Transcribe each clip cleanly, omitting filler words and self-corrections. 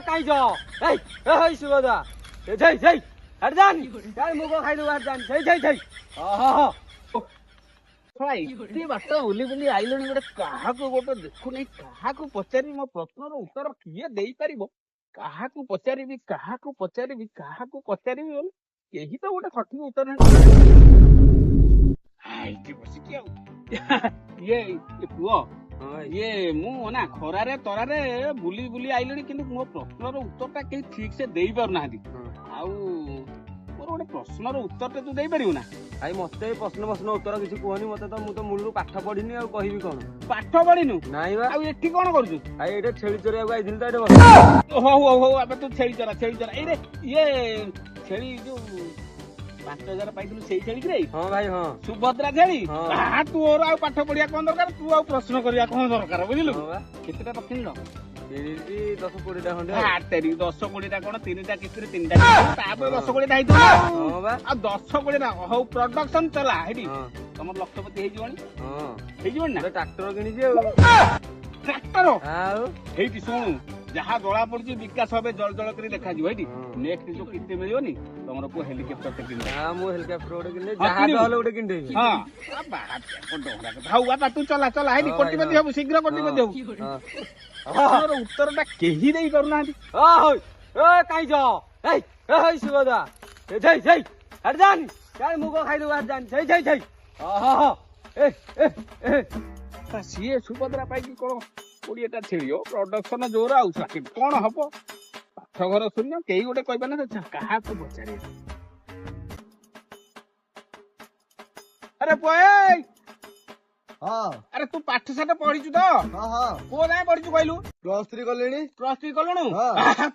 কাই যাও এই সুগদা যাই যাই আর জান তার মুখ খাইলু আর জান যাই যাই যাই ଏତେ ବାଟ ବୁଲି ବୁଲି ଆଇଲଣି ଗୋଟେ କାହାକୁ ଗୋଟେ ଦେଖୁନି କାହାକୁ ପଚାରିବି ମୋ ପ୍ରଶ୍ନର ଉତ୍ତର କିଏ ଦେଇପାରିବ କାହାକୁ ପଚାରିବି କାହାକୁ ପଚାରିବି କାହାକୁ ପଚାରିବି ବୋଲି କେହି ତ ଗୋଟେ ସଠିକ ଉତ୍ତର ଏଇଠି ବସିକି ଆଉ ଇଏ ପୁଅ ଇଏ ମୁଁ ନା ଖରାରେ ତରାରେ ବୁଲି ବୁଲି ଆଇଲିଣି କିନ୍ତୁ ମୋ ପ୍ରଶ୍ନର ଉତ୍ତରଟା କେହି ଠିକ ସେ ଦେଇ ପାରୁନାହାନ୍ତି ଆଉ ମୋର ଗୋଟେ ପ୍ରଶ୍ନର ଉତ୍ତରଟା ତୁ ଦେଇପାରିବୁ ନା ଭାଇ ମତେ ପ୍ରଶ୍ନ ଉତ୍ତର କିଛି କୁହନି ମତେ ତ ମୁଁ ତ ମୂଳରୁ ପାଠ ପଢିନି ଆଉ କହିବି କଣ ପାଠ ପଢିନୁ ନାଇଁ ବା ଆଉ ଏଠି କଣ କରୁଛୁ ଭାଇ ଏଇଟା ଛେଳି ଚରିବାକୁ ଆଇଥିଲି ତ ଏଠି ହଉ ହଉ ହଉ ଏବେ ତୁ ଛେଳି ଚରା ଏଇରେ ଇଏ ଛେଳି ଯୋଉ 5,000 ପାଇଥିଲୁ ସେଇ ଛେଳି କି ହଁ ଭାଇ ହଁ ସୁଭଦ୍ରା ଛେଳି ତୋର ଆଉ ପାଠ ପଢିବା କଣ ଦରକାର ତୁ ଆଉ ପ୍ରଶ୍ନ କରିବା କଣ ଦରକାର ବୁଝିଲୁ କେତେଟା ରଖିଲ 10-20ଟା ଖଣ୍ଡେ 10-20ଟା କଣ 3ଟା କିସ୍ତିରେ 3ଟା ତାପରେ 10-20ଟା ହେଇଥିବ ଆଉ 10-20ଟା ହଉ ପ୍ରଡକ୍ସନ ଚଲା ହେଇଠି ତମର ଲକ୍ଷପତି ହେଇଯିବଣି ନା ଟ୍ରାକ୍ଟର କିଣିଛି ଆଉ ଟ୍ରାକ୍ଟର ଆଉ ହେଇଠି ଶୁଣୁ ଯାହା ଜଣା ପଡୁଛି ବିକାଶ হবে ଜଳ ଜଳ କରି ଦେଖାଯିବ ଏଇଠି ନେକ୍ସଟ ଯୋଉ କିସ୍ତି ମିଳିବନି ତମର ପୁଅ ହେଲିକପ୍ଟର କିଣିବ ମୁଁ ହେଲିକପ୍ଟର ଗୋଟେ କିଣିଲି ଯାହା ହେଲେ ଗୋଟେ କିଣିଦେବି ହଉ ବାପା ତୁ ଚଲା ହେଇଠି କୋଟିପତି ହବୁ ଶୀଘ୍ର କୋଟିପତି ହବୁ ତମର ଉତ୍ତର ଟା କେହି ଦେଇ ପାରୁନାହାନ୍ତି କାଇ ଯାଅ এই সুগদা যাই যাই আর জান তার মুখ খাইলু আর জান যাই যাই যাই ସିଏ ସୁଭଦ୍ରା ପାଇକି କଣ 20ଟା ଛେଳି ପ୍ରଡକ୍ସନ ଜୋର ଆଉ କଣ ହବ ପାଠ ଘର ଶୂନ୍ୟ କେହି ଗୋଟେ କହିବା ନା କାହାକୁ ପଚାରିବା ଆରେ ପୁଅ ଆରେ ତୁ ପାଠ ସାଠ ପଢିଛୁ ତ କୋଉ ଯାଏଁ ପଢିଛୁ କହିଲୁ +3 କଲେଣି +3 କଲୁଣୁ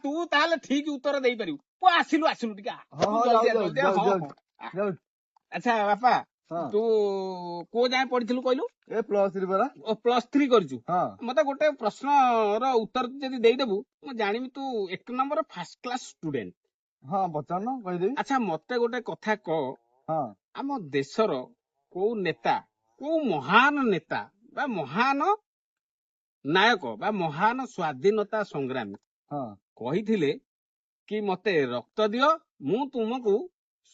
ତୁ ତାହେଲେ ଠିକ ଉତ୍ତର ଦେଇପାରିବୁ ପୁଅ ଆସିଲୁ ଟିକେ ଆଚ୍ଛା ବାପା ତୁ କୋଉ ଯାଏଁ ପଢିଥିଲୁ କହିଲୁ +3 ପରା +3 କରିଛୁ ମତେ ଗୋଟେ ପ୍ରଶ୍ନର ଉତ୍ତର ଯଦି ଦେଇଦେବୁ ମୁଁ ଜାଣିବି ତୁ 1 ନମ୍ବର ଫାର୍ଷ୍ଟ କ୍ଲାସ ଷ୍ଟୁଡେଣ୍ଟ ପଚାରୁନ କହିଦେବି ଆଚ୍ଛା ମତେ ଗୋଟେ କଥା କହ ଆମ ଦେଶର କୋଉ ନେତା କୋଉ ମହାନ ନେତା ବା ମହାନ ନାୟକ ବା ମହାନ ସ୍ୱାଧୀନତା ସଂଗ୍ରାମୀ କହିଥିଲେ କି ମତେ ରକ୍ତ ଦିଅ ମୁଁ ତୁମକୁ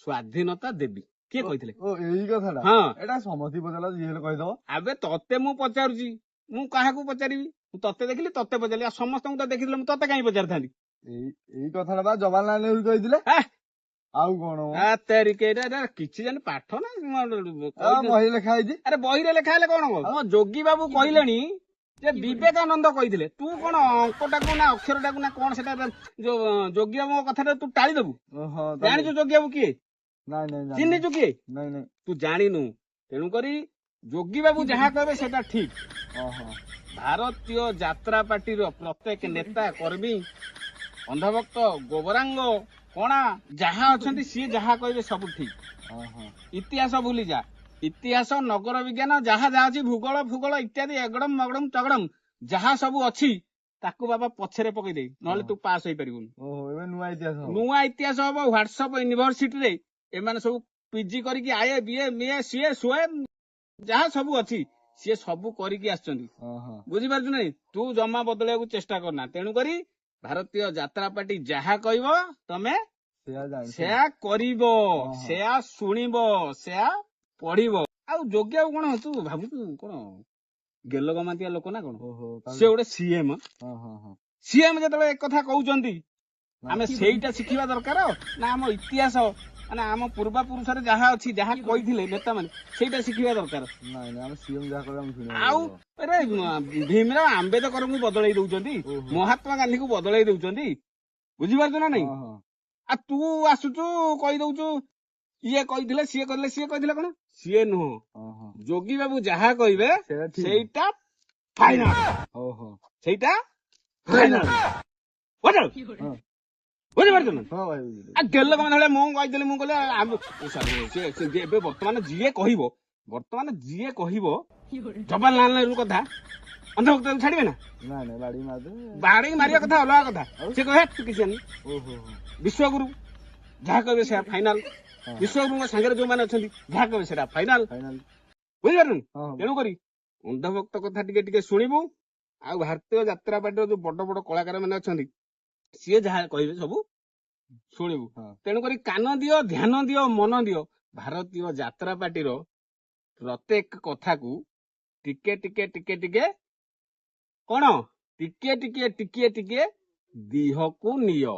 ସ୍ୱାଧୀନତା ଦେବି କିଏ କହିଥିଲେ ଏଇ କଥାଟା ଏଇଟା ସମସ୍ତେ ପଚାରିଲା ଯିଏ ହେଲେ କହିଦବ ଆବେ ତତେ ମୁଁ ପଚାରୁଛି ମୁଁ କାହାକୁ ପଚାରିବି ମୁଁ ତତେ ଦେଖିଲି ତତେ ପଚାରିଲି ଆଉ ସମସ୍ତଙ୍କୁ ତ ଦେଖିଥିଲେ ମୁଁ ତତେ କାହିଁ ପଚାରିଥାନ୍ତି ଏଇ କଥାଟା ବା ଜବାହରଲାଲ ନେହେରୁ କହିଥିଲେ ଆଉ କଣ କିଛି ଜାଣି ପାଠ ନା ବହିରେ ଲେଖା ହେଇଛି ଆରେ ବହିରେ ଲେଖା ହେଲେ କଣ ହବ ଯୋଗୀ ବାବୁ କହିଲେଣି ଯେ ବିବେକାନନ୍ଦ କହିଥିଲେ ତୁ କଣ ଅଙ୍କଟାକୁ ନା ଅକ୍ଷରଟାକୁ ନା କଣ ସେଟା ଯୋଉ ଯୋଗୀ ବାବୁଙ୍କ କଥାଟା ତୁ ଟାଳିଦବୁ ଜାଣିଛୁ ଯୋଗୀ ବାବୁ କିଏ ଚିହ୍ନିଛୁ କିଏ ତୁ ଜାଣିନୁ ତେଣୁକରି ଯୋଗୀ ବାବୁ ଯାହା କହିବେ ସେଟା ଠିକ ଭାରତୀୟ ଯାତ୍ରା ପାର୍ଟିର ପ୍ରତ୍ୟେକ ନେତା କର୍ମୀ ଅନ୍ଧଭକ୍ତ ଗୋବରାଙ୍ଗ କଣା ଯାହା ଅଛନ୍ତି ସିଏ ଯାହା କହିବେ ସବୁ ଠିକ ଇତିହାସ ଭୁଲି ଯା ଇତିହାସ ନଗର ବିଜ୍ଞାନ ଯାହା ଅଛି ଭୂଗୋଳ ଇତ୍ୟାଦି ଏଗଡମ ମଗଡମ ତଗଡମ ଯାହା ସବୁ ଅଛି ତାକୁ ବାବା ପଛରେ ପକେଇଦେଇ ନହେଲେ ତୁ ପାସ୍ ହେଇପାରିବୁନି ନୂଆ ଇତିହାସ ହବ ହ୍ୱାଟ୍ସଆପ ୟୁନିଭରସିଟିରେ ଏମାନେ ସବୁ ପିଜି କରିକି ଆଏ ବିଏ ମିଏ ସିଏ ସୁଏ ଯାହା ସବୁ ଅଛି ସିଏ ସବୁ କରିକି ଆସିଛନ୍ତି ବୁଝିପାରୁଛୁ ନାଇଁ ତୁ ଜମା ବଦଳେଇବାକୁ ଚେଷ୍ଟା କରନା ତେଣୁକରି ଭାରତୀୟ ଯାତ୍ରା ପାର୍ଟି ଯାହା କହିବ ତମେ ସେୟା କରିବ ସେୟା ଶୁଣିବ ସେୟା ପଢିବ ଆଉ ଯୋଗ୍ୟ ଆଉ କଣ ତୁ ଭାବୁଛୁ କଣ ଗେଲ ଗମାତିଆ ଲୋକ ନା କଣ ସେ ଗୋଟେ ସିଏମ ଯେତେବେଳେ ଏକଥା କହୁଛନ୍ତି ଆମେ ସେଇଟା ଶିଖିବା ଦରକାର ନା ଆମ ଇତିହାସ ମାନେ ଆମ ପୂର୍ବ ପୁରୁଷରେ ଯାହା ଅଛି ଯାହା କହିଥିଲେ ନେତା ମାନେ ସେଇଟା ଶିଖିବା ଦରକାର ଆଉ ଭୀମରାव ଆମ୍ବେଦକରଙ୍କୁ ବଦଳେଇ ଦଉଛନ୍ତି ମହାତ୍ମା ଗାନ୍ଧୀକୁ ବଦଳେଇ ଦଉଛନ୍ତି ବୁଝିପାରୁଛୁ ନା ନାଇଁ ଆଉ ତୁ ଆସୁଛୁ କହିଦଉଛୁ ଇଏ କହିଥିଲେ ସିଏ କହିଥିଲେ କଣ ସିଏ ନୁହଁ ଯୋଗୀ ବାବୁ ଯାହା କହିବେ ସେଇଟା ଫାଇନାଲ ସେଇଟା ଫାଇନାଲ ବୁଝିପାରୁଛୁ ନା ଗେଲ କମା ଭଳିଆ ମୁଁ କହିଥିଲି ମୁଁ କହିଲି ଏବେ ବର୍ତ୍ତମାନ ଯିଏ କହିବ ଜବାହରଲାଲ ନେହେରୁ କଥା ଅନ୍ଧଭକ୍ତକୁ ଛାଡିବେ ନା ବାଡି ମାରିବା କଥା ଅଲଗା କଥା ସେ କହେ ତୁ କିଛି ଜାଣିନି ବିଶ୍ୱଗୁରୁ ଯାହା କହିବେ ସେଟା ଫାଇନାଲ ବିଶ୍ୱଗୁରୁଙ୍କ ସାଙ୍ଗରେ ଯୋଉମାନେ ଅଛନ୍ତି ଯାହା କହିବେ ସେଟା ଫାଇନାଲ ବୁଝିପାରୁନୁ ତେଣୁକରି ଅନ୍ଧଭକ୍ତ କଥା ଟିକେ ଟିକେ ଶୁଣିବୁ ଆଉ ଭାରତୀୟ ଯାତ୍ରା ପାର୍ଟିର ଯୋଉ ବଡ ବଡ କଳାକାର ମାନେ ଅଛନ୍ତି ସିଏ ଯାହା କହିବେ ସବୁ ଶୁଣିବୁ। ତେଣୁକରି କାନ ଦିଅ, ଧ୍ୟାନ ଦିଅ, ମନ ଦିଅ। ଭାରତୀୟ ଯାତ୍ରା ପାର୍ଟିର ପ୍ରତ୍ୟେକ କଥାକୁ ଟିକେ ଟିକେ ଟିକେ ଟିକେ କଣ ଟିକେ ଟିକେ ଟିକେ ଟିକେ ଦିହକୁ ନିଅ।